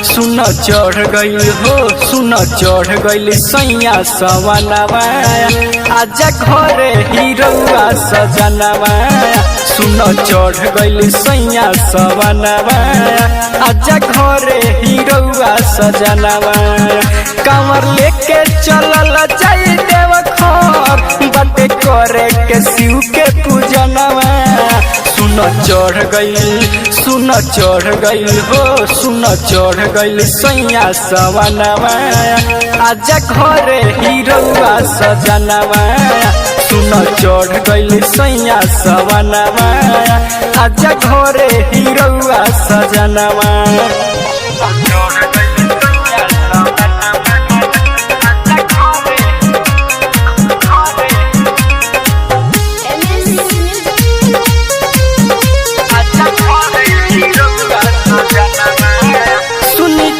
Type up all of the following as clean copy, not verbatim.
सुन चढ़ गई हो सुन चढ़ गई सैया सवनवा आजा घरे हीरोआ सजनवा सुन चढ़ गई सैया सवनवा आजा घरे हीरोआ सजनवा कमर लेके चलल जाई देवघर बटे करे के शिव के पूजनवा सुन चढ़ गई हो सुन चढ़ गई सैया सवनवा आजा घरे हीरोआ सजनवा सुन चढ़ गई सैया सवनवा आजा घरे हीरोआ सजनवा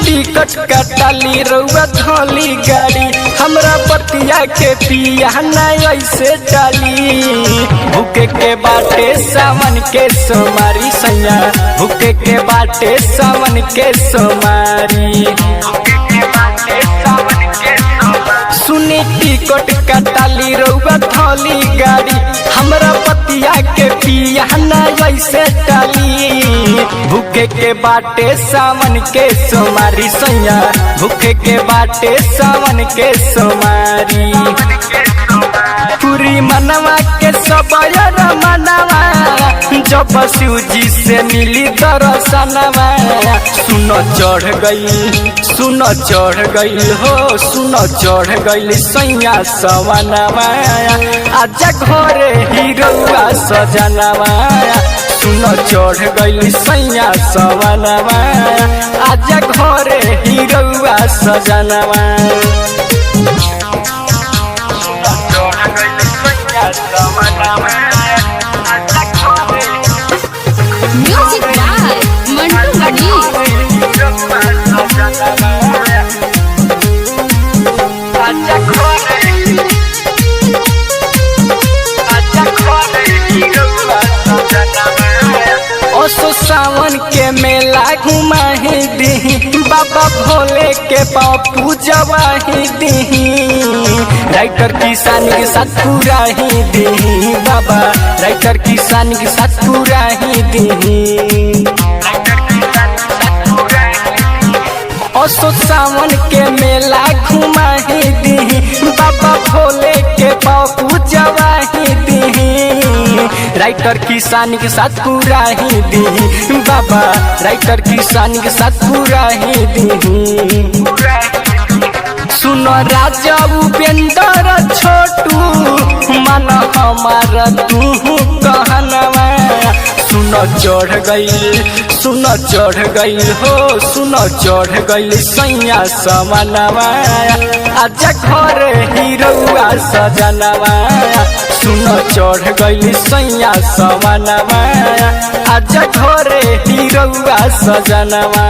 टिकट कटाली रउआ धोली गाड़ी हमरा बतिया के पिया नहीं ऐसे डाली भूखे के बाटे सावन के सोमारी सैया भूखे के बाटे सावन के सोमारी सुनी टिकट कटाली रउआ धोली गाड़ी हमरा बतिया के पिया नहीं ऐसे डाली भूखे के बाटे सावन के सोमारी सैया भूखे के बाटे सावन के सोमारी पूरी मनवा के सबयर मनवा जब शिव जी से मिली दर्शनवा सुन चढ़ गई हो सुन चढ़ गई सैया सवनवा आजा घरे हीरोआ सजनवा सुन चढ़ गई सैया सवनवा आजा घरे हीरोआ सजनवा म्यूजिक बाय मंटू मनी ओसो सावन के मेला घुमाही दी बाबा भोले के पाँव पूजवा ही दी राइटर किसान के साथ पूरा ही दी बाबा राइटर किसान के साथ पूरा ही दी ओसो सावन के मेला घुमाही दी बाबा भोले के पाँव पूजवा ही दी राइटर किसान के साथ पूरा ही दी बाबा राइटर किसान के साथ पूरा ही दी सुनो राजा उपेंद्र छोटू मन हमारा तू कहनवा सुन चढ़ गई हो सुन चढ़ गई सैया सवनवा आजा घरे हीरोआ सजनवा सुन चढ़ गई सैया सवनवा आजा घरे हीरोआ सजनवा।